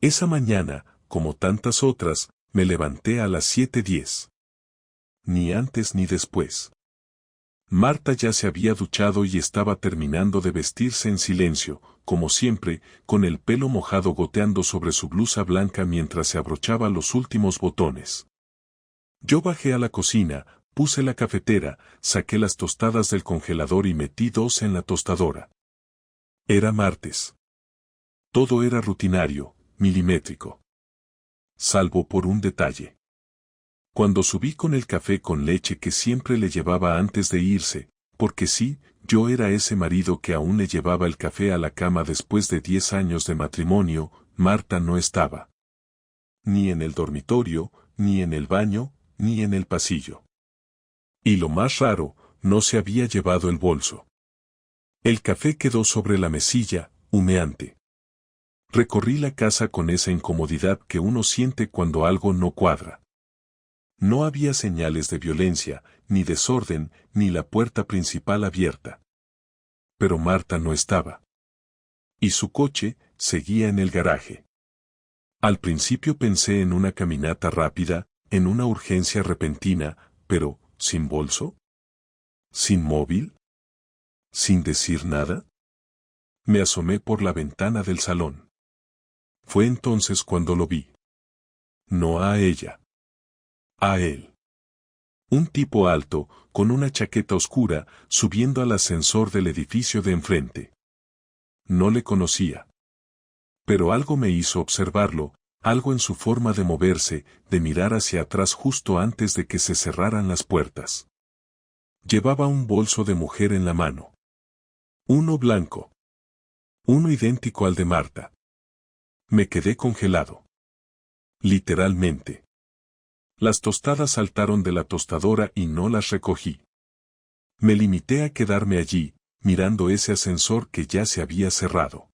Esa mañana, como tantas otras, me levanté a las 7:10. Ni antes ni después. Marta ya se había duchado y estaba terminando de vestirse en silencio, como siempre, con el pelo mojado goteando sobre su blusa blanca mientras se abrochaba los últimos botones. Yo bajé a la cocina, puse la cafetera, saqué las tostadas del congelador y metí 2 en la tostadora. Era martes. Todo era rutinario, milimétrico. Salvo por un detalle. Cuando subí con el café con leche que siempre le llevaba antes de irse, porque sí, yo era ese marido que aún le llevaba el café a la cama después de 10 años de matrimonio, Marta no estaba. Ni en el dormitorio, ni en el baño, ni en el pasillo. Y lo más raro, no se había llevado el bolso. El café quedó sobre la mesilla, humeante. Recorrí la casa con esa incomodidad que uno siente cuando algo no cuadra. No había señales de violencia, ni desorden, ni la puerta principal abierta. Pero Marta no estaba. Y su coche seguía en el garaje. Al principio pensé en una caminata rápida, en una urgencia repentina, pero, ¿sin bolso? ¿Sin móvil? ¿Sin decir nada? Me asomé por la ventana del salón. Fue entonces cuando lo vi. No a ella. A él. Un tipo alto, con una chaqueta oscura, subiendo al ascensor del edificio de enfrente. No le conocía. Pero algo me hizo observarlo, algo en su forma de moverse, de mirar hacia atrás justo antes de que se cerraran las puertas. Llevaba un bolso de mujer en la mano. Uno blanco. Uno idéntico al de Marta. Me quedé congelado. Literalmente. Las tostadas saltaron de la tostadora y no las recogí. Me limité a quedarme allí, mirando ese ascensor que ya se había cerrado.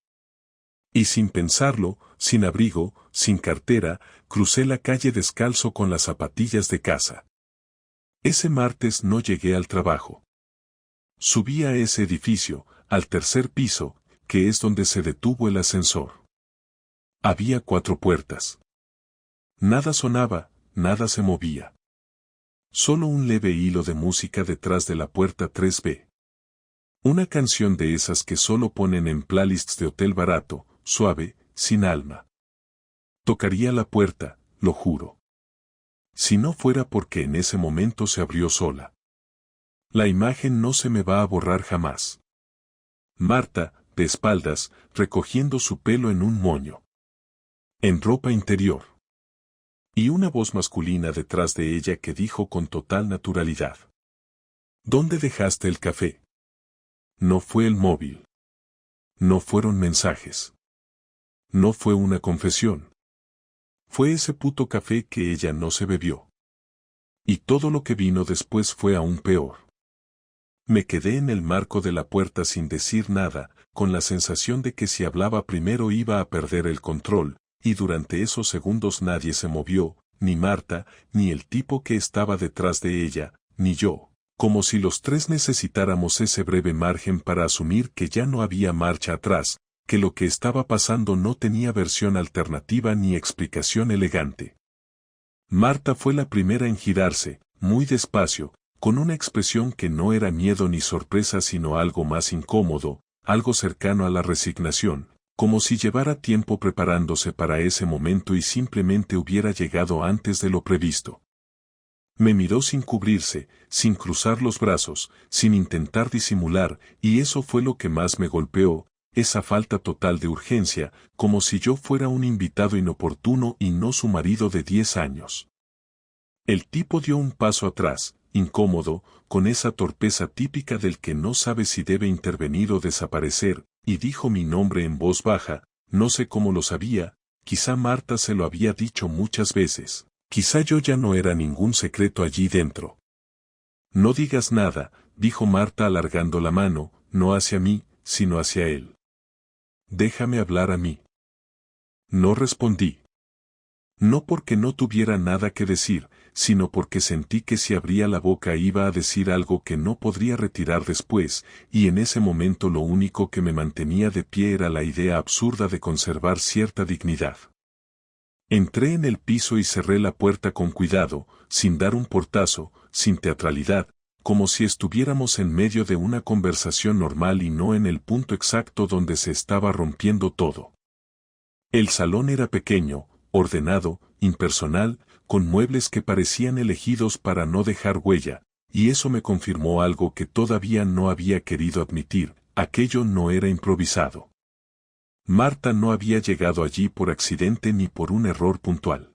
Y sin pensarlo, sin abrigo, sin cartera, crucé la calle descalzo con las zapatillas de casa. Ese martes no llegué al trabajo. Subí a ese edificio, al 3er piso, que es donde se detuvo el ascensor. Había 4 puertas. Nada sonaba, nada se movía. Solo un leve hilo de música detrás de la puerta 3B. Una canción de esas que solo ponen en playlists de hotel barato, suave, sin alma. Tocaría la puerta, lo juro. Si no fuera porque en ese momento se abrió sola. La imagen no se me va a borrar jamás. Marta, de espaldas, recogiendo su pelo en un moño. En ropa interior. Y una voz masculina detrás de ella que dijo con total naturalidad. ¿Dónde dejaste el café? No fue el móvil. No fueron mensajes. No fue una confesión. Fue ese puto café que ella no se bebió. Y todo lo que vino después fue aún peor. Me quedé en el marco de la puerta sin decir nada, con la sensación de que si hablaba primero iba a perder el control, y durante esos segundos nadie se movió, ni Marta, ni el tipo que estaba detrás de ella, ni yo, como si los 3 necesitáramos ese breve margen para asumir que ya no había marcha atrás, que lo que estaba pasando no tenía versión alternativa ni explicación elegante. Marta fue la primera en girarse, muy despacio, con una expresión que no era miedo ni sorpresa sino algo más incómodo, algo cercano a la resignación, como si llevara tiempo preparándose para ese momento y simplemente hubiera llegado antes de lo previsto. Me miró sin cubrirse, sin cruzar los brazos, sin intentar disimular, y eso fue lo que más me golpeó, esa falta total de urgencia, como si yo fuera un invitado inoportuno y no su marido de 10 años. El tipo dio un paso atrás, incómodo, con esa torpeza típica del que no sabe si debe intervenir o desaparecer, y dijo mi nombre en voz baja, no sé cómo lo sabía, quizá Marta se lo había dicho muchas veces, quizá yo ya no era ningún secreto allí dentro. No digas nada, dijo Marta alargando la mano, no hacia mí, sino hacia él. Déjame hablar a mí. No respondí. No porque no tuviera nada que decir, sino porque sentí que si abría la boca iba a decir algo que no podría retirar después, y en ese momento lo único que me mantenía de pie era la idea absurda de conservar cierta dignidad. Entré en el piso y cerré la puerta con cuidado, sin dar un portazo, sin teatralidad, como si estuviéramos en medio de una conversación normal y no en el punto exacto donde se estaba rompiendo todo. El salón era pequeño, ordenado, impersonal, con muebles que parecían elegidos para no dejar huella, y eso me confirmó algo que todavía no había querido admitir: aquello no era improvisado. Marta no había llegado allí por accidente ni por un error puntual.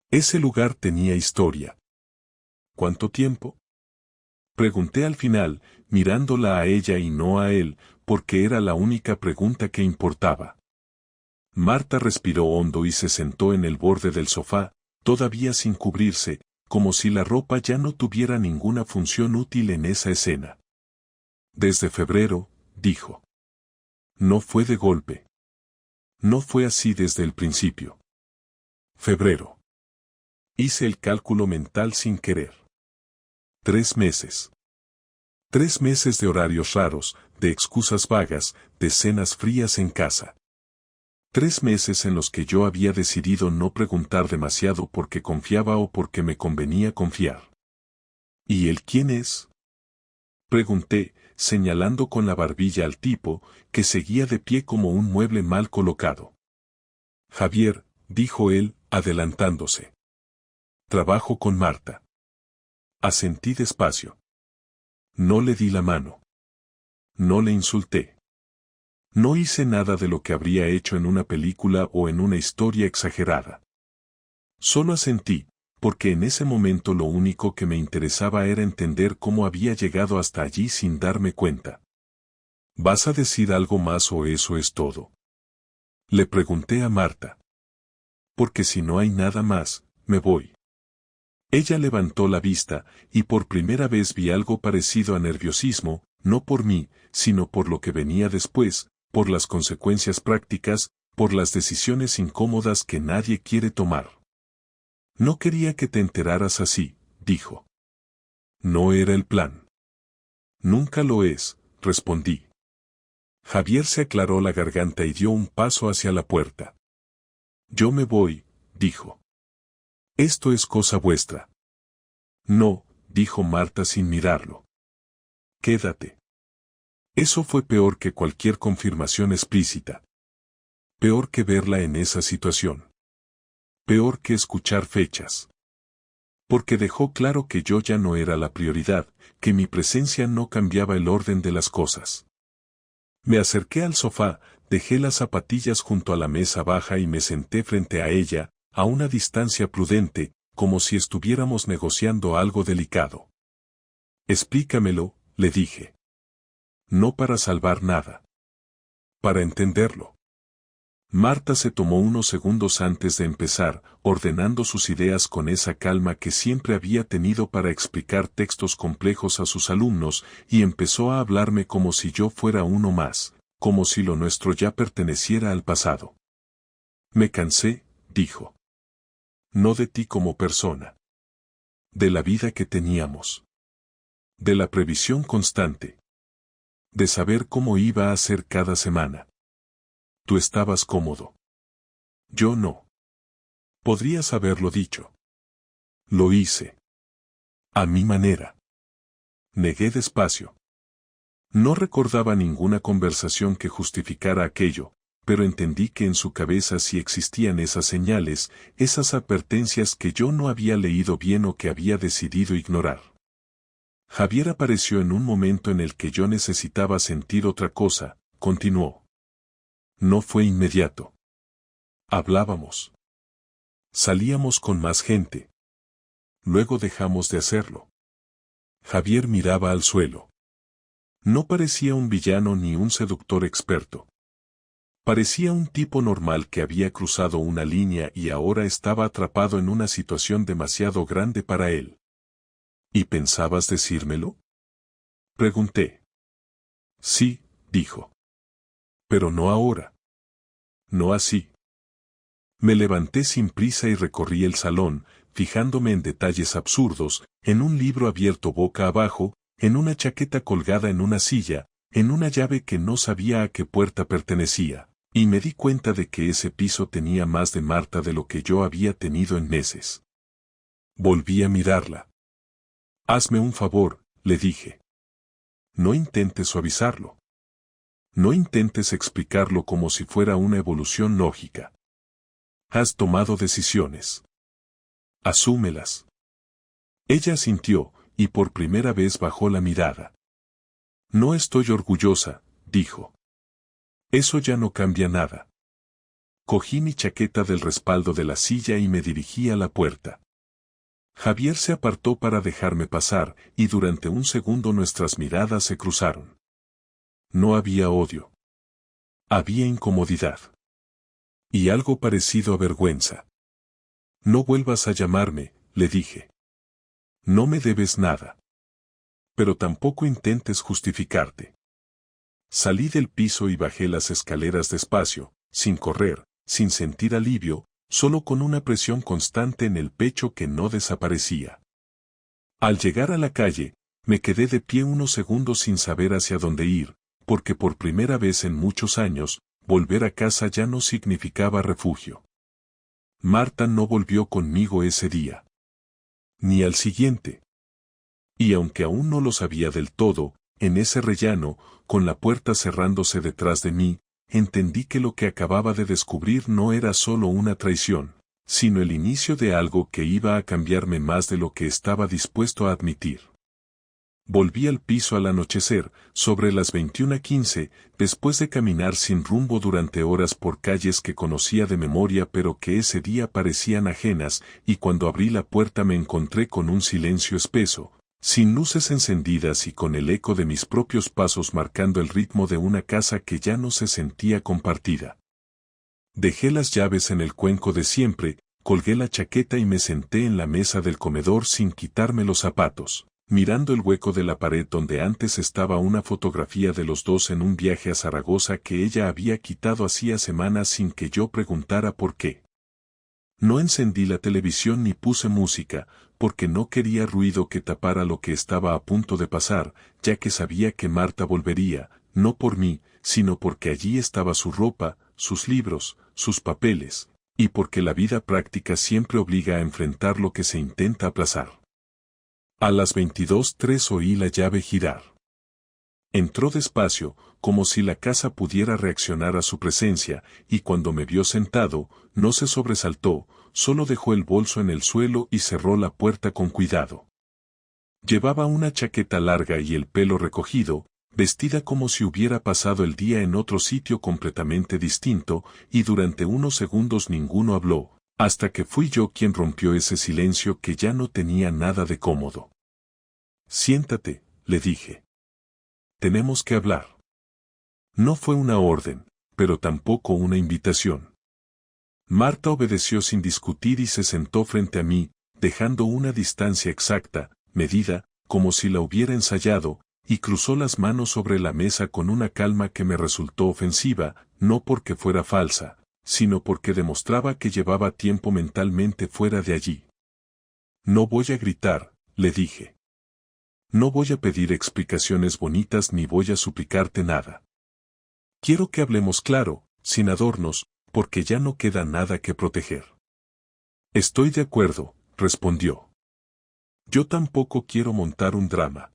Ese lugar tenía historia. ¿Cuánto tiempo? Pregunté al final, mirándola a ella y no a él, porque era la única pregunta que importaba. Marta respiró hondo y se sentó en el borde del sofá, todavía sin cubrirse, como si la ropa ya no tuviera ninguna función útil en esa escena. Desde febrero, dijo. No fue de golpe. No fue así desde el principio. Febrero. Hice el cálculo mental sin querer. 3 meses. 3 meses de horarios raros, de excusas vagas, de cenas frías en casa. 3 meses en los que yo había decidido no preguntar demasiado porque confiaba o porque me convenía confiar. ¿Y él quién es? Pregunté, señalando con la barbilla al tipo, que seguía de pie como un mueble mal colocado. Javier, dijo él, adelantándose. Trabajo con Marta. Asentí despacio. No le di la mano. No le insulté. No hice nada de lo que habría hecho en una película o en una historia exagerada. Solo asentí, porque en ese momento lo único que me interesaba era entender cómo había llegado hasta allí sin darme cuenta. ¿Vas a decir algo más o eso es todo? Le pregunté a Marta. Porque si no hay nada más, me voy. Ella levantó la vista, y por primera vez vi algo parecido a nerviosismo, no por mí, sino por lo que venía después, por las consecuencias prácticas, por las decisiones incómodas que nadie quiere tomar. No quería que te enteraras así, dijo. No era el plan. Nunca lo es, respondí. Javier se aclaró la garganta y dio un paso hacia la puerta. Yo me voy, dijo. Esto es cosa vuestra. No, dijo Marta sin mirarlo. Quédate. Eso fue peor que cualquier confirmación explícita. Peor que verla en esa situación. Peor que escuchar fechas. Porque dejó claro que yo ya no era la prioridad, que mi presencia no cambiaba el orden de las cosas. Me acerqué al sofá, dejé las zapatillas junto a la mesa baja y me senté frente a ella, a una distancia prudente, como si estuviéramos negociando algo delicado. Explícamelo, le dije. No para salvar nada. Para entenderlo. Marta se tomó unos segundos antes de empezar, ordenando sus ideas con esa calma que siempre había tenido para explicar textos complejos a sus alumnos, y empezó a hablarme como si yo fuera uno más, como si lo nuestro ya perteneciera al pasado. Me cansé, dijo. No de ti como persona. De la vida que teníamos. De la previsión constante. De saber cómo iba a ser cada semana. Tú estabas cómodo. Yo no. Podrías haberlo dicho. Lo hice. A mi manera. Negué despacio. No recordaba ninguna conversación que justificara aquello, pero entendí que en su cabeza sí existían esas señales, esas advertencias que yo no había leído bien o que había decidido ignorar. Javier apareció en un momento en el que yo necesitaba sentir otra cosa, continuó. No fue inmediato. Hablábamos. Salíamos con más gente. Luego dejamos de hacerlo. Javier miraba al suelo. No parecía un villano ni un seductor experto. Parecía un tipo normal que había cruzado una línea y ahora estaba atrapado en una situación demasiado grande para él. ¿Y pensabas decírmelo? Pregunté. Sí, dijo. Pero no ahora. No así. Me levanté sin prisa y recorrí el salón, fijándome en detalles absurdos, en un libro abierto boca abajo, en una chaqueta colgada en una silla, en una llave que no sabía a qué puerta pertenecía. Y me di cuenta de que ese piso tenía más de Marta de lo que yo había tenido en meses. Volví a mirarla. Hazme un favor, le dije. No intentes suavizarlo. No intentes explicarlo como si fuera una evolución lógica. Has tomado decisiones. Asúmelas. Ella asintió, y por primera vez bajó la mirada. No estoy orgullosa, dijo. Eso ya no cambia nada. Cogí mi chaqueta del respaldo de la silla y me dirigí a la puerta. Javier se apartó para dejarme pasar, y durante un segundo nuestras miradas se cruzaron. No había odio. Había incomodidad. Y algo parecido a vergüenza. No vuelvas a llamarme, le dije. No me debes nada. Pero tampoco intentes justificarte. Salí del piso y bajé las escaleras despacio, sin correr, sin sentir alivio, solo con una presión constante en el pecho que no desaparecía. Al llegar a la calle, me quedé de pie unos segundos sin saber hacia dónde ir, porque por primera vez en muchos años, volver a casa ya no significaba refugio. Marta no volvió conmigo ese día. Ni al siguiente. Y aunque aún no lo sabía del todo, en ese rellano, con la puerta cerrándose detrás de mí, entendí que lo que acababa de descubrir no era solo una traición, sino el inicio de algo que iba a cambiarme más de lo que estaba dispuesto a admitir. Volví al piso al anochecer, sobre las 21:15, después de caminar sin rumbo durante horas por calles que conocía de memoria pero que ese día parecían ajenas, y cuando abrí la puerta me encontré con un silencio espeso, sin luces encendidas y con el eco de mis propios pasos marcando el ritmo de una casa que ya no se sentía compartida. Dejé las llaves en el cuenco de siempre, colgué la chaqueta y me senté en la mesa del comedor sin quitarme los zapatos, mirando el hueco de la pared donde antes estaba una fotografía de los dos en un viaje a Zaragoza que ella había quitado hacía semanas sin que yo preguntara por qué. No encendí la televisión ni puse música, porque no quería ruido que tapara lo que estaba a punto de pasar, ya que sabía que Marta volvería, no por mí, sino porque allí estaba su ropa, sus libros, sus papeles, y porque la vida práctica siempre obliga a enfrentar lo que se intenta aplazar. A las 22:03 oí la llave girar. Entró despacio, como si la casa pudiera reaccionar a su presencia, y cuando me vio sentado, no se sobresaltó, solo dejó el bolso en el suelo y cerró la puerta con cuidado. Llevaba una chaqueta larga y el pelo recogido, vestida como si hubiera pasado el día en otro sitio completamente distinto, y durante unos segundos ninguno habló, hasta que fui yo quien rompió ese silencio que ya no tenía nada de cómodo. Siéntate, le dije. Tenemos que hablar. No fue una orden, pero tampoco una invitación. Marta obedeció sin discutir y se sentó frente a mí, dejando una distancia exacta, medida, como si la hubiera ensayado, y cruzó las manos sobre la mesa con una calma que me resultó ofensiva, no porque fuera falsa, sino porque demostraba que llevaba tiempo mentalmente fuera de allí. No voy a gritar, le dije. No voy a pedir explicaciones bonitas ni voy a suplicarte nada. Quiero que hablemos claro, sin adornos, porque ya no queda nada que proteger. Estoy de acuerdo, respondió. Yo tampoco quiero montar un drama.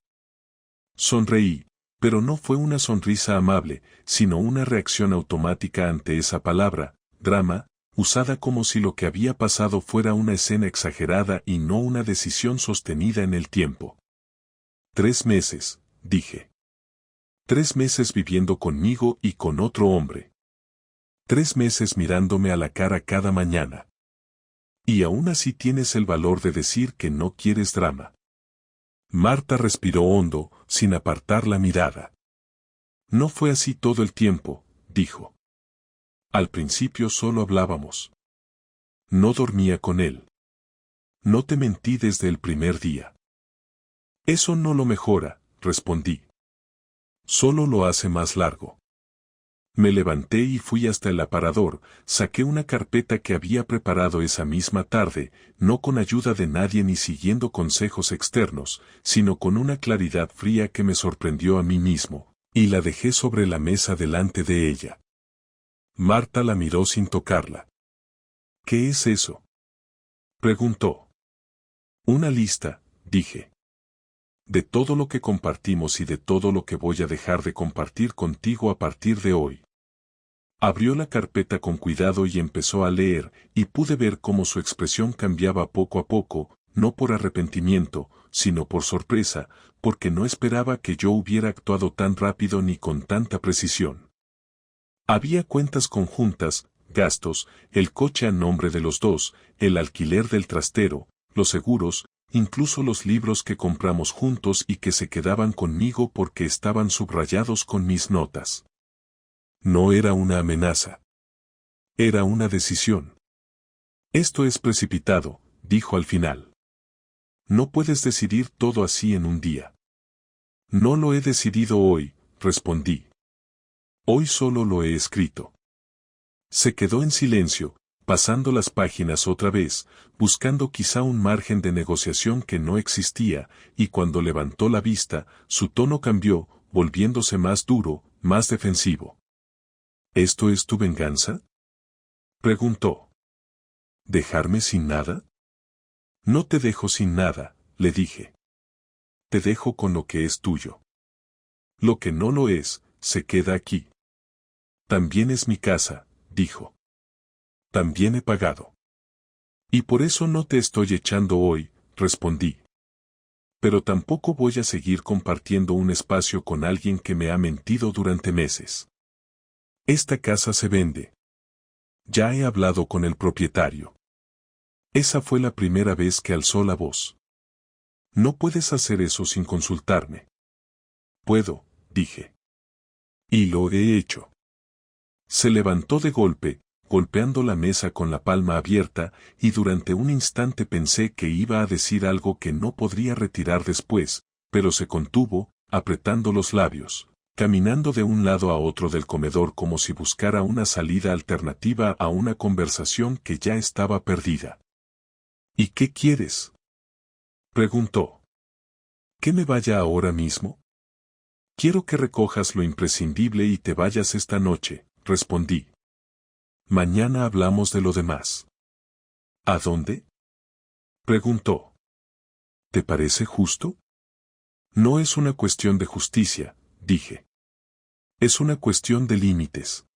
Sonreí, pero no fue una sonrisa amable, sino una reacción automática ante esa palabra, drama, usada como si lo que había pasado fuera una escena exagerada y no una decisión sostenida en el tiempo. 3 meses, dije. 3 meses viviendo conmigo y con otro hombre. 3 meses mirándome a la cara cada mañana. Y aún así tienes el valor de decir que no quieres drama. Marta respiró hondo, sin apartar la mirada. No fue así todo el tiempo, dijo. Al principio solo hablábamos. No dormía con él. No te mentí desde el primer día. Eso no lo mejora, respondí. Solo lo hace más largo. Me levanté y fui hasta el aparador, saqué una carpeta que había preparado esa misma tarde, no con ayuda de nadie ni siguiendo consejos externos, sino con una claridad fría que me sorprendió a mí mismo, y la dejé sobre la mesa delante de ella. Marta la miró sin tocarla. ¿Qué es eso?, preguntó. Una lista, dije. De todo lo que compartimos y de todo lo que voy a dejar de compartir contigo a partir de hoy. Abrió la carpeta con cuidado y empezó a leer, y pude ver cómo su expresión cambiaba poco a poco, no por arrepentimiento, sino por sorpresa, porque no esperaba que yo hubiera actuado tan rápido ni con tanta precisión. Había cuentas conjuntas, gastos, el coche a nombre de los dos, el alquiler del trastero, los seguros, incluso los libros que compramos juntos y que se quedaban conmigo porque estaban subrayados con mis notas. No era una amenaza. Era una decisión. Esto es precipitado, dijo al final. No puedes decidir todo así en un día. No lo he decidido hoy, respondí. Hoy solo lo he escrito. Se quedó en silencio, pasando las páginas otra vez, buscando quizá un margen de negociación que no existía, y cuando levantó la vista, su tono cambió, volviéndose más duro, más defensivo. ¿Esto es tu venganza?, preguntó. ¿Dejarme sin nada? No te dejo sin nada, le dije. Te dejo con lo que es tuyo. Lo que no lo es, se queda aquí. También es mi casa, dijo. También he pagado. Y por eso no te estoy echando hoy, respondí. Pero tampoco voy a seguir compartiendo un espacio con alguien que me ha mentido durante meses. Esta casa se vende. Ya he hablado con el propietario. Esa fue la primera vez que alzó la voz. No puedes hacer eso sin consultarme. Puedo, dije. Y lo he hecho. Se levantó de golpe, golpeando la mesa con la palma abierta, y durante un instante pensé que iba a decir algo que no podría retirar después, pero se contuvo, apretando los labios, caminando de un lado a otro del comedor como si buscara una salida alternativa a una conversación que ya estaba perdida. ¿Y qué quieres?, preguntó. ¿Que me vaya ahora mismo? Quiero que recojas lo imprescindible y te vayas esta noche, respondí. Mañana hablamos de lo demás. ¿A dónde?, preguntó. ¿Te parece justo? No es una cuestión de justicia, dije. Es una cuestión de límites.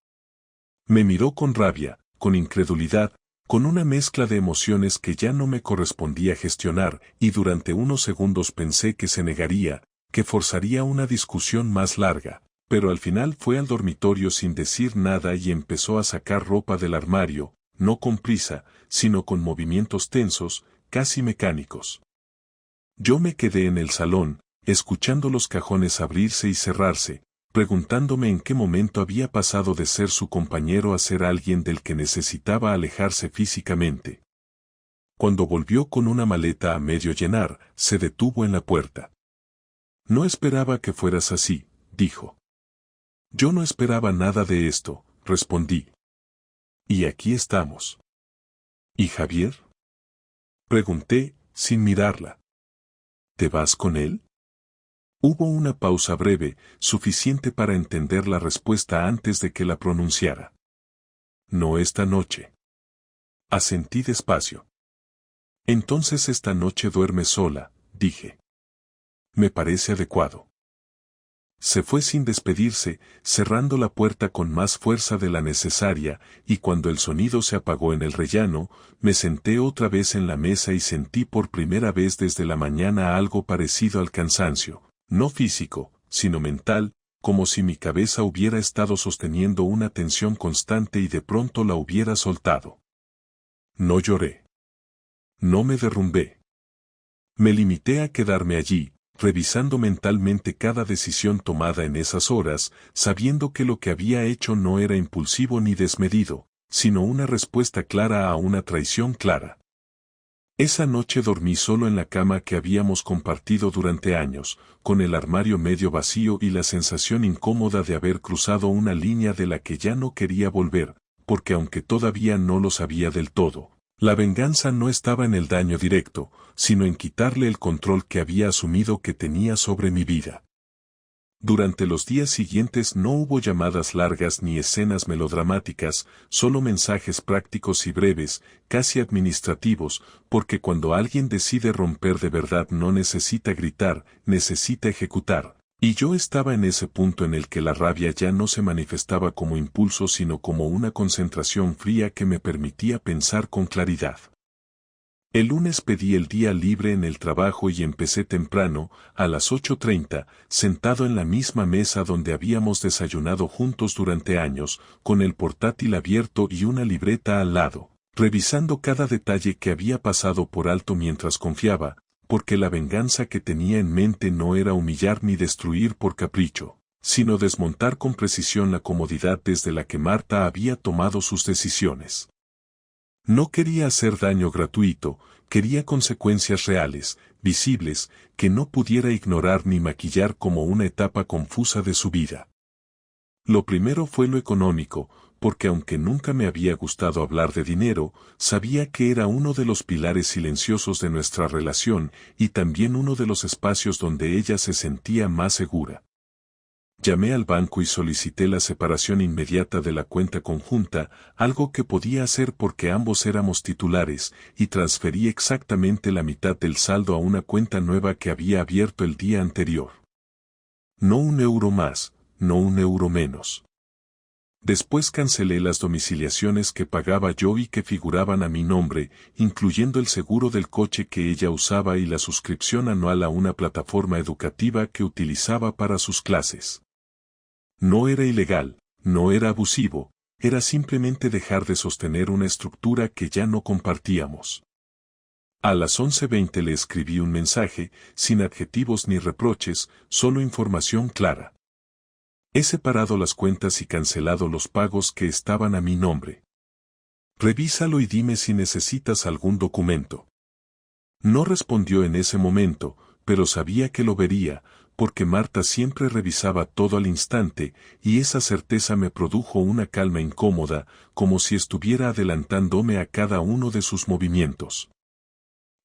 Me miró con rabia, con incredulidad, con una mezcla de emociones que ya no me correspondía gestionar, y durante unos segundos pensé que se negaría, que forzaría una discusión más larga, pero al final fue al dormitorio sin decir nada y empezó a sacar ropa del armario, no con prisa, sino con movimientos tensos, casi mecánicos. Yo me quedé en el salón, escuchando los cajones abrirse y cerrarse, preguntándome en qué momento había pasado de ser su compañero a ser alguien del que necesitaba alejarse físicamente. Cuando volvió con una maleta a medio llenar, se detuvo en la puerta. No esperaba que fueras así, dijo. Yo no esperaba nada de esto, respondí. Y aquí estamos. ¿Y Javier?, pregunté, sin mirarla. ¿Te vas con él? Hubo una pausa breve, suficiente para entender la respuesta antes de que la pronunciara. No esta noche. Asentí despacio. Entonces esta noche duerme sola, dije. Me parece adecuado. Se fue sin despedirse, cerrando la puerta con más fuerza de la necesaria, y cuando el sonido se apagó en el rellano, me senté otra vez en la mesa y sentí por primera vez desde la mañana algo parecido al cansancio, no físico, sino mental, como si mi cabeza hubiera estado sosteniendo una tensión constante y de pronto la hubiera soltado. No lloré. No me derrumbé. Me limité a quedarme allí, revisando mentalmente cada decisión tomada en esas horas, sabiendo que lo que había hecho no era impulsivo ni desmedido, sino una respuesta clara a una traición clara. Esa noche dormí solo en la cama que habíamos compartido durante años, con el armario medio vacío y la sensación incómoda de haber cruzado una línea de la que ya no quería volver, porque aunque todavía no lo sabía del todo, la venganza no estaba en el daño directo, sino en quitarle el control que había asumido que tenía sobre mi vida. Durante los días siguientes no hubo llamadas largas ni escenas melodramáticas, solo mensajes prácticos y breves, casi administrativos, porque cuando alguien decide romper de verdad no necesita gritar, necesita ejecutar. Y yo estaba en ese punto en el que la rabia ya no se manifestaba como impulso sino como una concentración fría que me permitía pensar con claridad. El lunes pedí el día libre en el trabajo y empecé temprano, a las 8:30, sentado en la misma mesa donde habíamos desayunado juntos durante años, con el portátil abierto y una libreta al lado, revisando cada detalle que había pasado por alto mientras confiaba, porque la venganza que tenía en mente no era humillar ni destruir por capricho, sino desmontar con precisión la comodidad desde la que Marta había tomado sus decisiones. No quería hacer daño gratuito, quería consecuencias reales, visibles, que no pudiera ignorar ni maquillar como una etapa confusa de su vida. Lo primero fue lo económico, porque aunque nunca me había gustado hablar de dinero, sabía que era uno de los pilares silenciosos de nuestra relación y también uno de los espacios donde ella se sentía más segura. Llamé al banco y solicité la separación inmediata de la cuenta conjunta, algo que podía hacer porque ambos éramos titulares, y transferí exactamente la mitad del saldo a una cuenta nueva que había abierto el día anterior. No un euro más, no un euro menos. Después cancelé las domiciliaciones que pagaba yo y que figuraban a mi nombre, incluyendo el seguro del coche que ella usaba y la suscripción anual a una plataforma educativa que utilizaba para sus clases. No era ilegal, no era abusivo, era simplemente dejar de sostener una estructura que ya no compartíamos. A las 11:20 le escribí un mensaje, sin adjetivos ni reproches, solo información clara. He separado las cuentas y cancelado los pagos que estaban a mi nombre. Revísalo y dime si necesitas algún documento. No respondió en ese momento, pero sabía que lo vería, porque Marta siempre revisaba todo al instante, y esa certeza me produjo una calma incómoda, como si estuviera adelantándome a cada uno de sus movimientos.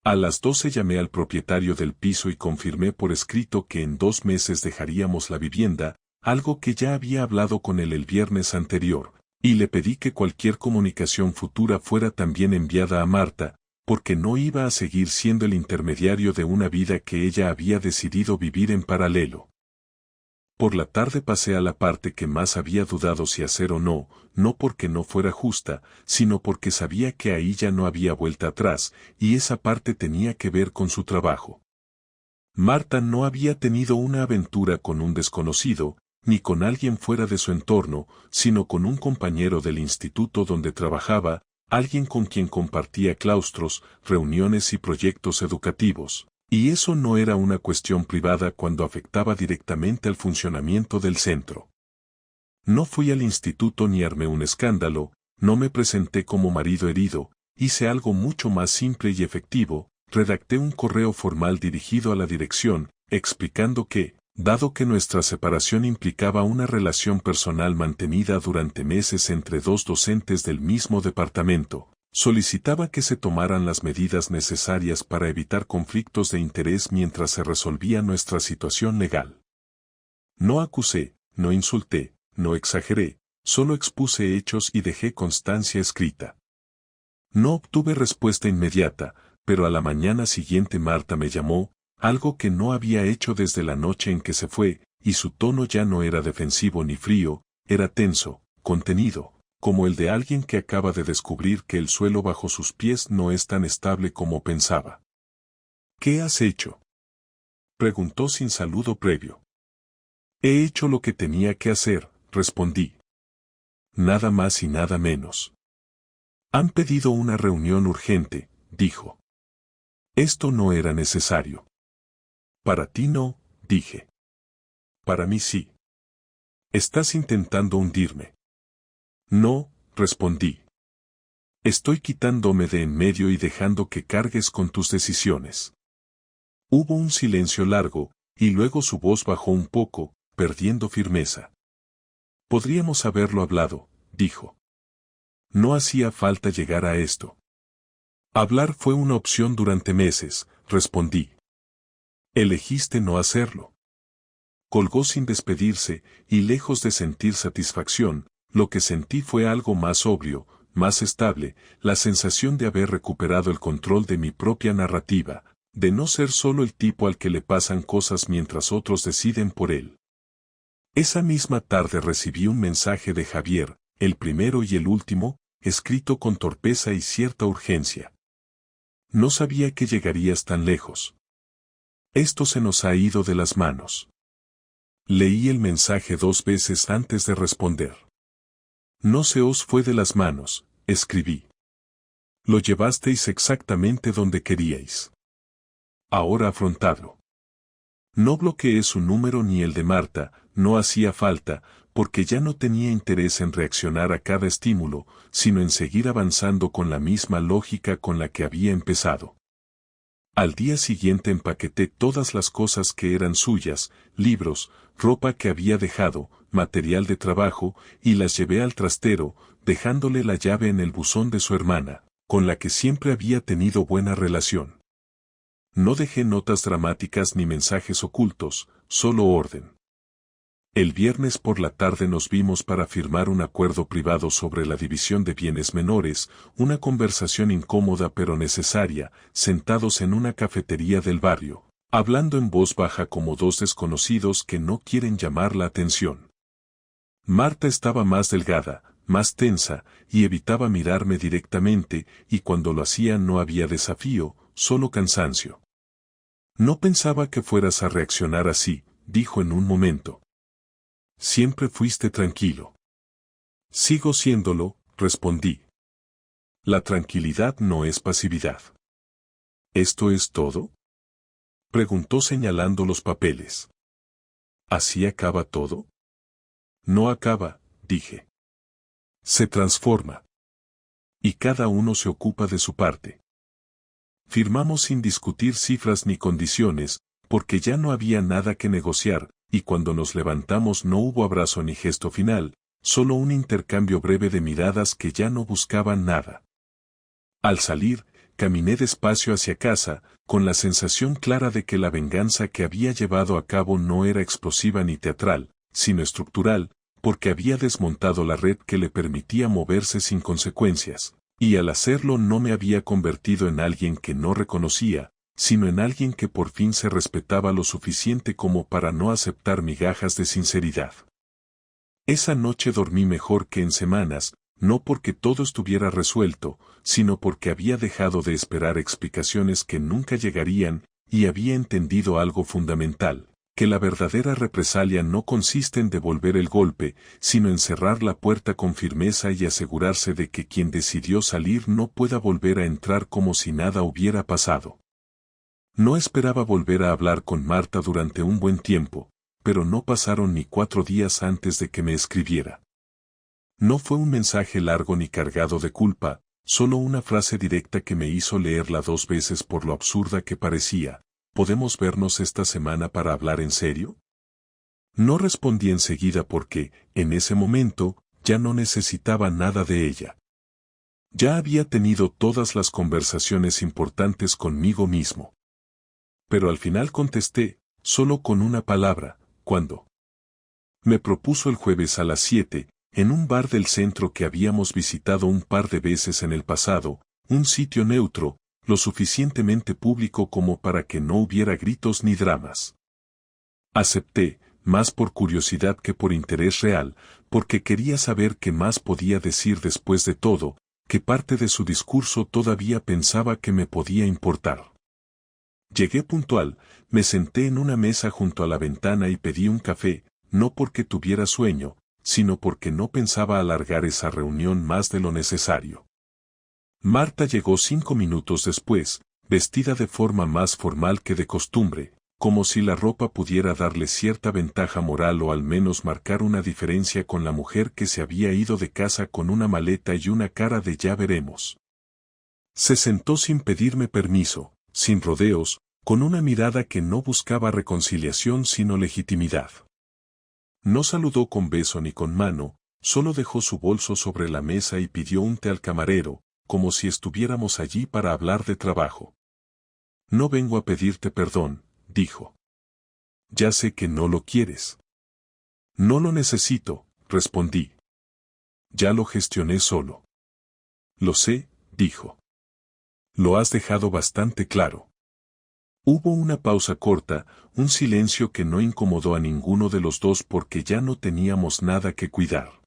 A las 12 llamé al propietario del piso y confirmé por escrito que en 2 meses dejaríamos la vivienda, algo que ya había hablado con él el viernes anterior, y le pedí que cualquier comunicación futura fuera también enviada a Marta, porque no iba a seguir siendo el intermediario de una vida que ella había decidido vivir en paralelo. Por la tarde pasé a la parte que más había dudado si hacer o no, no porque no fuera justa, sino porque sabía que ahí ya no había vuelta atrás, y esa parte tenía que ver con su trabajo. Marta no había tenido una aventura con un desconocido, ni con alguien fuera de su entorno, sino con un compañero del instituto donde trabajaba, alguien con quien compartía claustros, reuniones y proyectos educativos, y eso no era una cuestión privada cuando afectaba directamente al funcionamiento del centro. No fui al instituto ni armé un escándalo, no me presenté como marido herido, hice algo mucho más simple y efectivo, redacté un correo formal dirigido a la dirección, explicando que, dado que nuestra separación implicaba una relación personal mantenida durante meses entre 2 docentes del mismo departamento, solicitaba que se tomaran las medidas necesarias para evitar conflictos de interés mientras se resolvía nuestra situación legal. No acusé, no insulté, no exageré, solo expuse hechos y dejé constancia escrita. No obtuve respuesta inmediata, pero a la mañana siguiente Marta me llamó, algo que no había hecho desde la noche en que se fue, y su tono ya no era defensivo ni frío, era tenso, contenido, como el de alguien que acaba de descubrir que el suelo bajo sus pies no es tan estable como pensaba. ¿Qué has hecho?, preguntó sin saludo previo. He hecho lo que tenía que hacer, respondí. Nada más y nada menos. Han pedido una reunión urgente, dijo. Esto no era necesario. Para ti no, dije. Para mí sí. Estás intentando hundirme. No, respondí. Estoy quitándome de en medio y dejando que cargues con tus decisiones. Hubo un silencio largo, y luego su voz bajó un poco, perdiendo firmeza. Podríamos haberlo hablado, dijo. No hacía falta llegar a esto. Hablar fue una opción durante meses, respondí. Elegiste no hacerlo. Colgó sin despedirse, y lejos de sentir satisfacción, lo que sentí fue algo más sobrio, más estable, la sensación de haber recuperado el control de mi propia narrativa, de no ser solo el tipo al que le pasan cosas mientras otros deciden por él. Esa misma tarde recibí un mensaje de Javier, el primero y el último, escrito con torpeza y cierta urgencia. No sabía que llegarías tan lejos. Esto se nos ha ido de las manos. Leí el mensaje 2 veces antes de responder. No se os fue de las manos, escribí. Lo llevasteis exactamente donde queríais. Ahora afrontadlo. No bloqueé su número ni el de Marta, no hacía falta, porque ya no tenía interés en reaccionar a cada estímulo, sino en seguir avanzando con la misma lógica con la que había empezado. Al día siguiente empaqueté todas las cosas que eran suyas, libros, ropa que había dejado, material de trabajo, y las llevé al trastero, dejándole la llave en el buzón de su hermana, con la que siempre había tenido buena relación. No dejé notas dramáticas ni mensajes ocultos, solo orden. El viernes por la tarde nos vimos para firmar un acuerdo privado sobre la división de bienes menores, una conversación incómoda pero necesaria, sentados en una cafetería del barrio, hablando en voz baja como dos desconocidos que no quieren llamar la atención. Marta estaba más delgada, más tensa, y evitaba mirarme directamente, y cuando lo hacía no había desafío, solo cansancio. No pensaba que fueras a reaccionar así, dijo en un momento. Siempre fuiste tranquilo. Sigo siéndolo, respondí. La tranquilidad no es pasividad. ¿Esto es todo? Preguntó señalando los papeles. ¿Así acaba todo? No acaba, dije. Se transforma. Y cada uno se ocupa de su parte. Firmamos sin discutir cifras ni condiciones, porque ya no había nada que negociar, y cuando nos levantamos no hubo abrazo ni gesto final, solo un intercambio breve de miradas que ya no buscaban nada. Al salir, caminé despacio hacia casa, con la sensación clara de que la venganza que había llevado a cabo no era explosiva ni teatral, sino estructural, porque había desmontado la red que le permitía moverse sin consecuencias, y al hacerlo no me había convertido en alguien que no reconocía, sino en alguien que por fin se respetaba lo suficiente como para no aceptar migajas de sinceridad. Esa noche dormí mejor que en semanas, no porque todo estuviera resuelto, sino porque había dejado de esperar explicaciones que nunca llegarían, y había entendido algo fundamental, que la verdadera represalia no consiste en devolver el golpe, sino en cerrar la puerta con firmeza y asegurarse de que quien decidió salir no pueda volver a entrar como si nada hubiera pasado. No esperaba volver a hablar con Marta durante un buen tiempo, pero no pasaron ni 4 días antes de que me escribiera. No fue un mensaje largo ni cargado de culpa, solo una frase directa que me hizo leerla 2 veces por lo absurda que parecía. ¿Podemos vernos esta semana para hablar en serio? No respondí enseguida porque, en ese momento, ya no necesitaba nada de ella. Ya había tenido todas las conversaciones importantes conmigo mismo. Pero al final contesté, solo con una palabra, ¿cuándo? Me propuso el jueves a las 7, en un bar del centro que habíamos visitado un par de veces en el pasado, un sitio neutro, lo suficientemente público como para que no hubiera gritos ni dramas. Acepté, más por curiosidad que por interés real, porque quería saber qué más podía decir después de todo, qué parte de su discurso todavía pensaba que me podía importar. Llegué puntual, me senté en una mesa junto a la ventana y pedí un café, no porque tuviera sueño, sino porque no pensaba alargar esa reunión más de lo necesario. Marta llegó 5 minutos después, vestida de forma más formal que de costumbre, como si la ropa pudiera darle cierta ventaja moral o al menos marcar una diferencia con la mujer que se había ido de casa con una maleta y una cara de ya veremos. Se sentó sin pedirme permiso, sin rodeos, con una mirada que no buscaba reconciliación sino legitimidad. No saludó con beso ni con mano, solo dejó su bolso sobre la mesa y pidió un té al camarero, como si estuviéramos allí para hablar de trabajo. No vengo a pedirte perdón, dijo. Ya sé que no lo quieres. No lo necesito, respondí. Ya lo gestioné solo. Lo sé, dijo. Lo has dejado bastante claro. Hubo una pausa corta, un silencio que no incomodó a ninguno de los dos porque ya no teníamos nada que cuidar.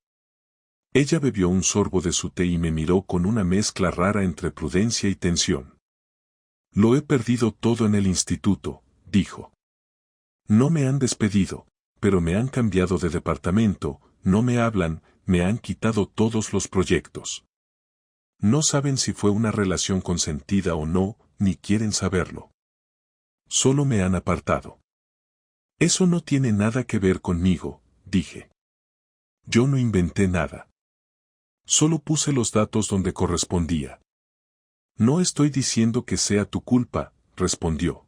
Ella bebió un sorbo de su té y me miró con una mezcla rara entre prudencia y tensión. Lo he perdido todo en el instituto, dijo. No me han despedido, pero me han cambiado de departamento, no me hablan, me han quitado todos los proyectos. No saben si fue una relación consentida o no, ni quieren saberlo. Solo me han apartado. Eso no tiene nada que ver conmigo, dije. Yo no inventé nada. Solo puse los datos donde correspondía. No estoy diciendo que sea tu culpa, respondió.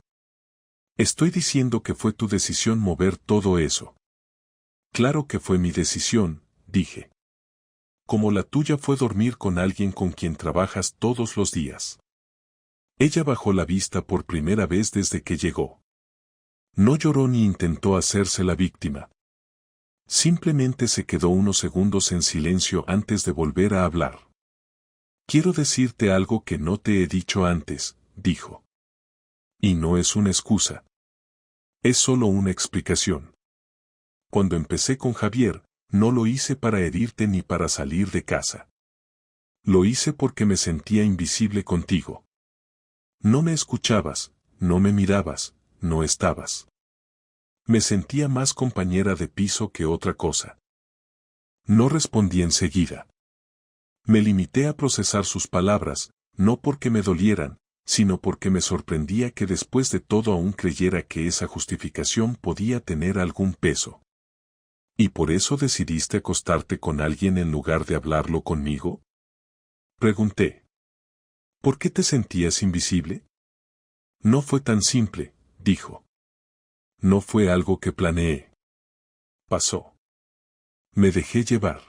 Estoy diciendo que fue tu decisión mover todo eso. Claro que fue mi decisión, dije. Como la tuya fue dormir con alguien con quien trabajas todos los días. Ella bajó la vista por primera vez desde que llegó. No lloró ni intentó hacerse la víctima. Simplemente se quedó unos segundos en silencio antes de volver a hablar. Quiero decirte algo que no te he dicho antes, dijo. Y no es una excusa. Es solo una explicación. Cuando empecé con Javier, no lo hice para herirte ni para salir de casa. Lo hice porque me sentía invisible contigo. No me escuchabas, no me mirabas, no estabas. Me sentía más compañera de piso que otra cosa. No respondí enseguida. Me limité a procesar sus palabras, no porque me dolieran, sino porque me sorprendía que después de todo aún creyera que esa justificación podía tener algún peso. ¿Y por eso decidiste acostarte con alguien en lugar de hablarlo conmigo? Pregunté. ¿Por qué te sentías invisible? No fue tan simple, dijo. No fue algo que planeé. Pasó. Me dejé llevar.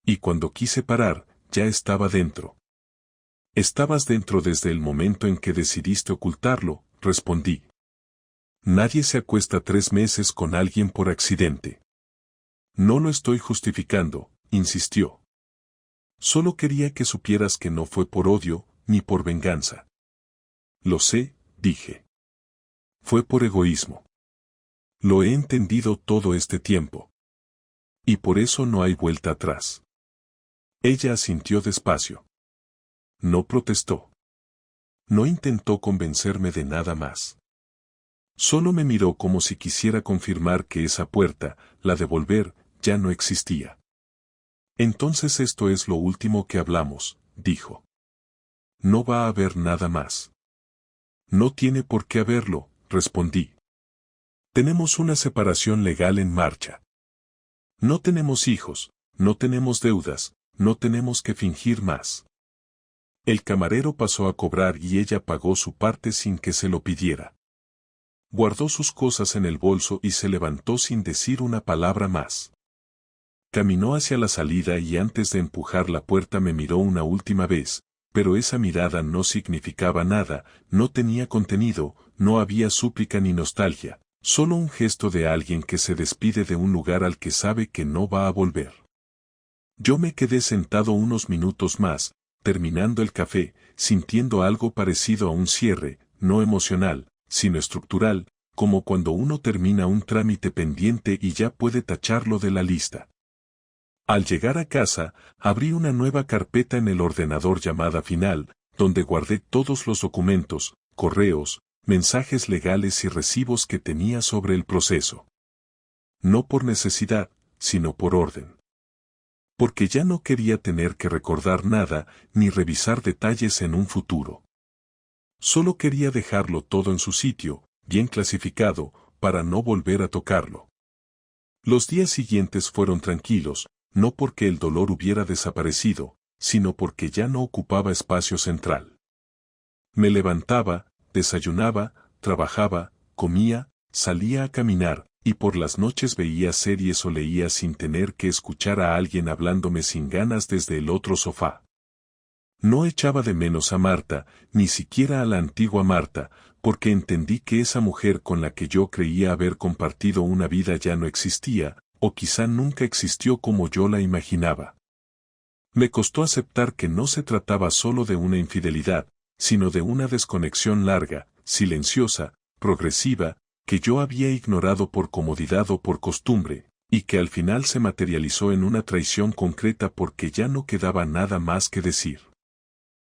Y cuando quise parar, ya estaba dentro. Estabas dentro desde el momento en que decidiste ocultarlo, respondí. Nadie se acuesta 3 meses con alguien por accidente. No lo estoy justificando, insistió. Solo quería que supieras que no fue por odio, ni por venganza. Lo sé, dije. Fue por egoísmo. Lo he entendido todo este tiempo. Y por eso no hay vuelta atrás. Ella asintió despacio. No protestó. No intentó convencerme de nada más. Solo me miró como si quisiera confirmar que esa puerta, la de volver, ya no existía. Entonces esto es lo último que hablamos, dijo. No va a haber nada más. No tiene por qué haberlo, respondí. Tenemos una separación legal en marcha. No tenemos hijos, no tenemos deudas, no tenemos que fingir más. El camarero pasó a cobrar y ella pagó su parte sin que se lo pidiera. Guardó sus cosas en el bolso y se levantó sin decir una palabra más. Caminó hacia la salida y antes de empujar la puerta me miró una última vez, pero esa mirada no significaba nada, no tenía contenido, no había súplica ni nostalgia, solo un gesto de alguien que se despide de un lugar al que sabe que no va a volver. Yo me quedé sentado unos minutos más, terminando el café, sintiendo algo parecido a un cierre, no emocional, sino estructural, como cuando uno termina un trámite pendiente y ya puede tacharlo de la lista. Al llegar a casa, abrí una nueva carpeta en el ordenador llamada Final, donde guardé todos los documentos, correos, mensajes legales y recibos que tenía sobre el proceso. No por necesidad, sino por orden. Porque ya no quería tener que recordar nada, ni revisar detalles en un futuro. Solo quería dejarlo todo en su sitio, bien clasificado, para no volver a tocarlo. Los días siguientes fueron tranquilos, no porque el dolor hubiera desaparecido, sino porque ya no ocupaba espacio central. Me levantaba, desayunaba, trabajaba, comía, salía a caminar, y por las noches veía series o leía sin tener que escuchar a alguien hablándome sin ganas desde el otro sofá. No echaba de menos a Marta, ni siquiera a la antigua Marta, porque entendí que esa mujer con la que yo creía haber compartido una vida ya no existía, o quizá nunca existió como yo la imaginaba. Me costó aceptar que no se trataba solo de una infidelidad, sino de una desconexión larga, silenciosa, progresiva, que yo había ignorado por comodidad o por costumbre, y que al final se materializó en una traición concreta porque ya no quedaba nada más que decir.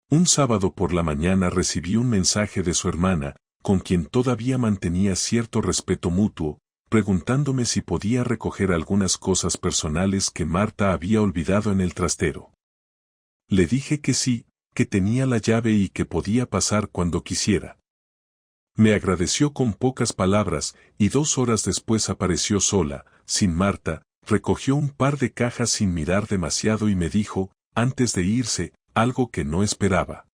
Un sábado por la mañana recibí un mensaje de su hermana, con quien todavía mantenía cierto respeto mutuo, preguntándome si podía recoger algunas cosas personales que Marta había olvidado en el trastero. Le dije que sí, que tenía la llave y que podía pasar cuando quisiera. Me agradeció con pocas palabras, y 2 horas después apareció sola, sin Marta, recogió un par de cajas sin mirar demasiado y me dijo, antes de irse, algo que no esperaba.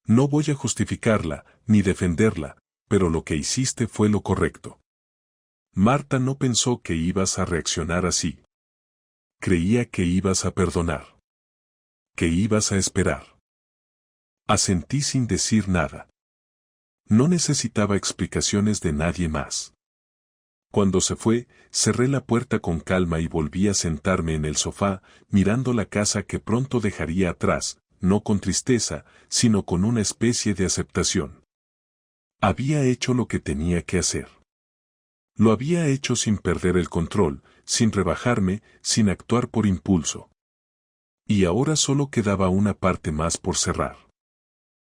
No voy a justificarla, ni defenderla, pero lo que hiciste fue lo correcto. Marta no pensó que ibas a reaccionar así. Creía que ibas a perdonar. Que ibas a esperar. Asentí sin decir nada. No necesitaba explicaciones de nadie más. Cuando se fue, cerré la puerta con calma y volví a sentarme en el sofá, mirando la casa que pronto dejaría atrás, no con tristeza, sino con una especie de aceptación. Había hecho lo que tenía que hacer. Lo había hecho sin perder el control, sin rebajarme, sin actuar por impulso. Y ahora solo quedaba una parte más por cerrar.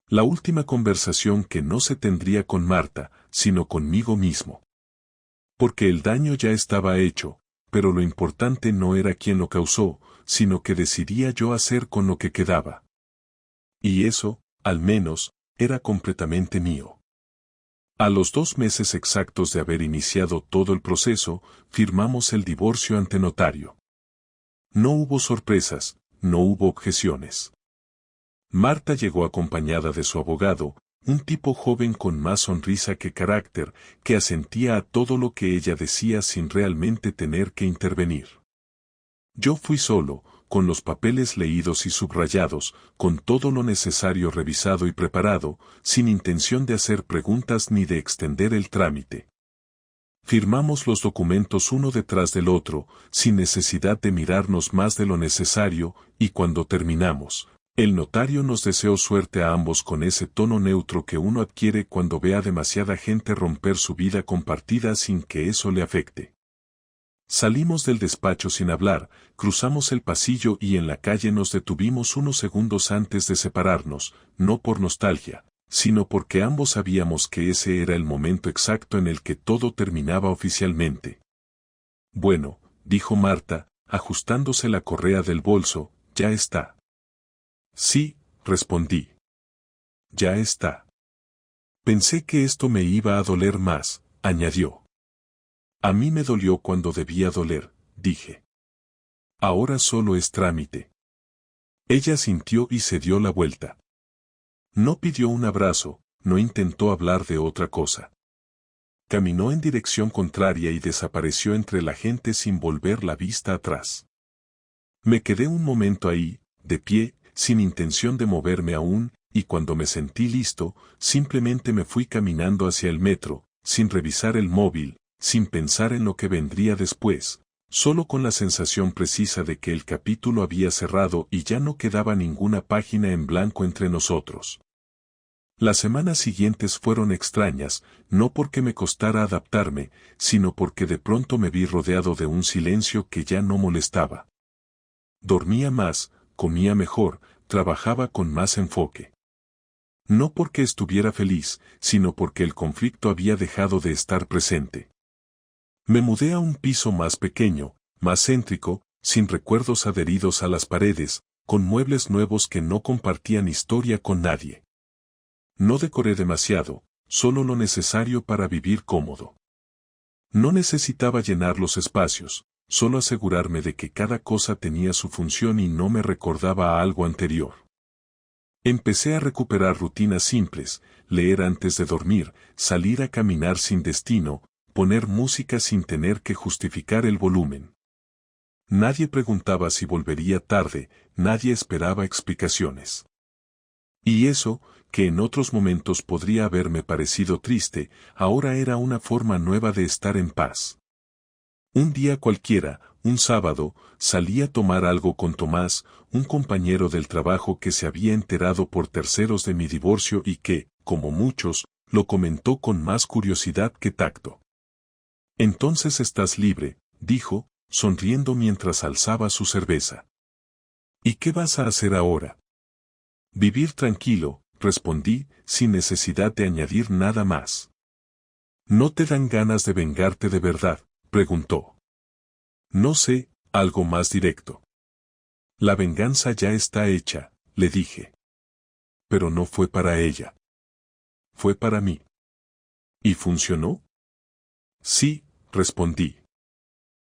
La última conversación que no se tendría con Marta, sino conmigo mismo. Porque el daño ya estaba hecho, pero lo importante no era quién lo causó, sino qué decidía yo hacer con lo que quedaba. Y eso, al menos, era completamente mío. A los 2 meses exactos de haber iniciado todo el proceso, firmamos el divorcio ante notario. No hubo sorpresas, no hubo objeciones. Marta llegó acompañada de su abogado, un tipo joven con más sonrisa que carácter, que asentía a todo lo que ella decía sin realmente tener que intervenir. Yo fui solo, con los papeles leídos y subrayados, con todo lo necesario revisado y preparado, sin intención de hacer preguntas ni de extender el trámite. Firmamos los documentos uno detrás del otro, sin necesidad de mirarnos más de lo necesario, y cuando terminamos, el notario nos deseó suerte a ambos con ese tono neutro que uno adquiere cuando ve a demasiada gente romper su vida compartida sin que eso le afecte. Salimos del despacho sin hablar, cruzamos el pasillo y en la calle nos detuvimos unos segundos antes de separarnos, no por nostalgia, sino porque ambos sabíamos que ese era el momento exacto en el que todo terminaba oficialmente. Bueno, dijo Marta, ajustándose la correa del bolso, ya está. Sí, respondí. Ya está. Pensé que esto me iba a doler más, añadió. A mí me dolió cuando debía doler, dije. Ahora solo es trámite. Ella sintió y se dio la vuelta. No pidió un abrazo, no intentó hablar de otra cosa. Caminó en dirección contraria y desapareció entre la gente sin volver la vista atrás. Me quedé un momento ahí, de pie, sin intención de moverme aún, y cuando me sentí listo, simplemente me fui caminando hacia el metro, sin revisar el móvil, sin pensar en lo que vendría después, solo con la sensación precisa de que el capítulo había cerrado y ya no quedaba ninguna página en blanco entre nosotros. Las semanas siguientes fueron extrañas, no porque me costara adaptarme, sino porque de pronto me vi rodeado de un silencio que ya no molestaba. Dormía más, comía mejor, trabajaba con más enfoque. No porque estuviera feliz, sino porque el conflicto había dejado de estar presente. Me mudé a un piso más pequeño, más céntrico, sin recuerdos adheridos a las paredes, con muebles nuevos que no compartían historia con nadie. No decoré demasiado, solo lo necesario para vivir cómodo. No necesitaba llenar los espacios, solo asegurarme de que cada cosa tenía su función y no me recordaba a algo anterior. Empecé a recuperar rutinas simples, leer antes de dormir, salir a caminar sin destino, poner música sin tener que justificar el volumen. Nadie preguntaba si volvería tarde, nadie esperaba explicaciones. Y eso, que en otros momentos podría haberme parecido triste, ahora era una forma nueva de estar en paz. Un día cualquiera, un sábado, salí a tomar algo con Tomás, un compañero del trabajo que se había enterado por terceros de mi divorcio y que, como muchos, lo comentó con más curiosidad que tacto. «Entonces estás libre», dijo, sonriendo mientras alzaba su cerveza. «¿Y qué vas a hacer ahora?» «Vivir tranquilo», respondí, sin necesidad de añadir nada más. «¿No te dan ganas de vengarte de verdad?», preguntó. «No sé», algo más directo. «La venganza ya está hecha», le dije. «Pero no fue para ella. Fue para mí». «¿Y funcionó?» «Sí», respondí.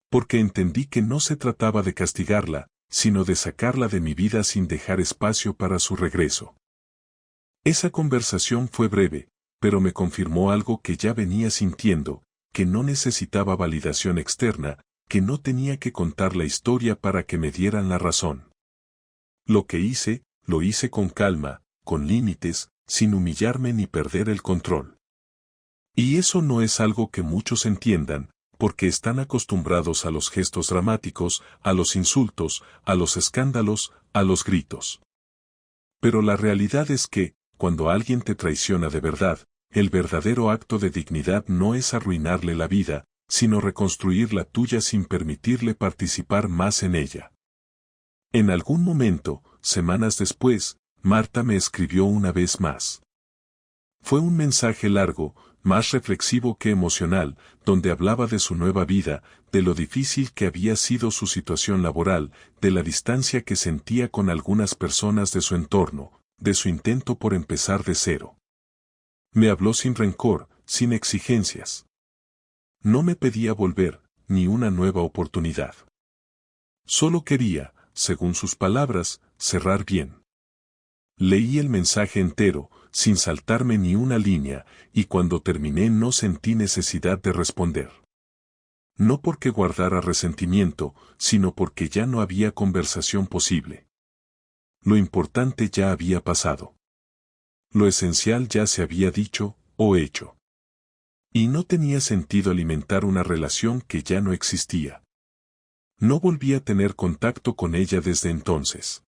Porque entendí que no se trataba de castigarla, sino de sacarla de mi vida sin dejar espacio para su regreso. Esa conversación fue breve, pero me confirmó algo que ya venía sintiendo, que no necesitaba validación externa, que no tenía que contar la historia para que me dieran la razón. Lo que hice, lo hice con calma, con límites, sin humillarme ni perder el control. Y eso no es algo que muchos entiendan, porque están acostumbrados a los gestos dramáticos, a los insultos, a los escándalos, a los gritos. Pero la realidad es que, cuando alguien te traiciona de verdad, el verdadero acto de dignidad no es arruinarle la vida, sino reconstruir la tuya sin permitirle participar más en ella. En algún momento, semanas después, Marta me escribió una vez más. Fue un mensaje largo, más reflexivo que emocional, donde hablaba de su nueva vida, de lo difícil que había sido su situación laboral, de la distancia que sentía con algunas personas de su entorno, de su intento por empezar de cero. Me habló sin rencor, sin exigencias. No me pedía volver, ni una nueva oportunidad. Solo quería, según sus palabras, cerrar bien. Leí el mensaje entero, sin saltarme ni una línea, y cuando terminé no sentí necesidad de responder. No porque guardara resentimiento, sino porque ya no había conversación posible. Lo importante ya había pasado. Lo esencial ya se había dicho, o hecho. Y no tenía sentido alimentar una relación que ya no existía. No volví a tener contacto con ella desde entonces.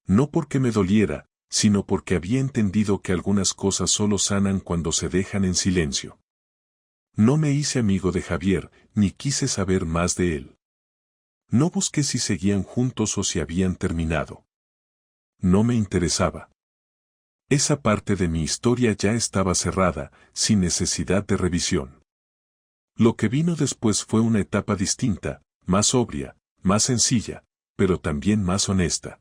No porque me doliera, sino porque había entendido que algunas cosas solo sanan cuando se dejan en silencio. No me hice amigo de Javier, ni quise saber más de él. No busqué si seguían juntos o si habían terminado. No me interesaba. Esa parte de mi historia ya estaba cerrada, sin necesidad de revisión. Lo que vino después fue una etapa distinta, más sobria, más sencilla, pero también más honesta.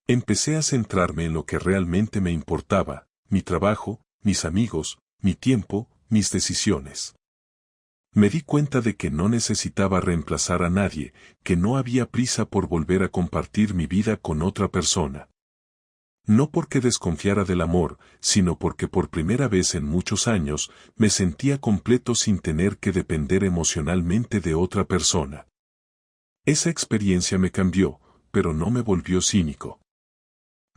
Empecé a centrarme en lo que realmente me importaba, mi trabajo, mis amigos, mi tiempo, mis decisiones. Me di cuenta de que no necesitaba reemplazar a nadie, que no había prisa por volver a compartir mi vida con otra persona. No porque desconfiara del amor, sino porque por primera vez en muchos años me sentía completo sin tener que depender emocionalmente de otra persona. Esa experiencia me cambió, pero no me volvió cínico.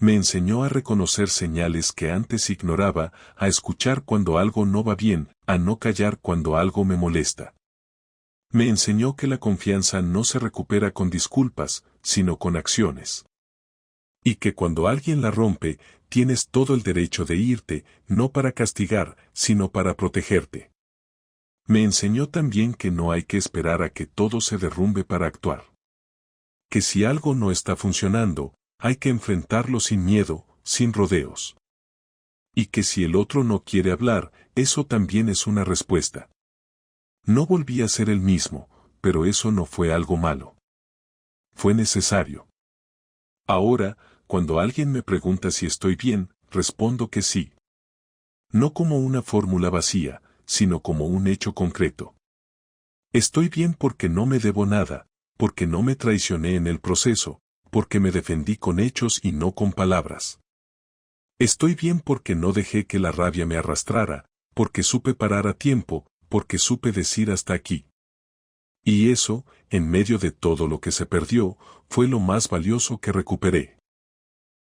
Me enseñó a reconocer señales que antes ignoraba, a escuchar cuando algo no va bien, a no callar cuando algo me molesta. Me enseñó que la confianza no se recupera con disculpas, sino con acciones. Y que cuando alguien la rompe, tienes todo el derecho de irte, no para castigar, sino para protegerte. Me enseñó también que no hay que esperar a que todo se derrumbe para actuar. Que si algo no está funcionando, hay que enfrentarlo sin miedo, sin rodeos. Y que si el otro no quiere hablar, eso también es una respuesta. No volví a ser el mismo, pero eso no fue algo malo. Fue necesario. Ahora, cuando alguien me pregunta si estoy bien, respondo que sí. No como una fórmula vacía, sino como un hecho concreto. Estoy bien porque no me debo nada, porque no me traicioné en el proceso, porque me defendí con hechos y no con palabras. Estoy bien porque no dejé que la rabia me arrastrara, porque supe parar a tiempo, porque supe decir hasta aquí. Y eso, en medio de todo lo que se perdió, fue lo más valioso que recuperé.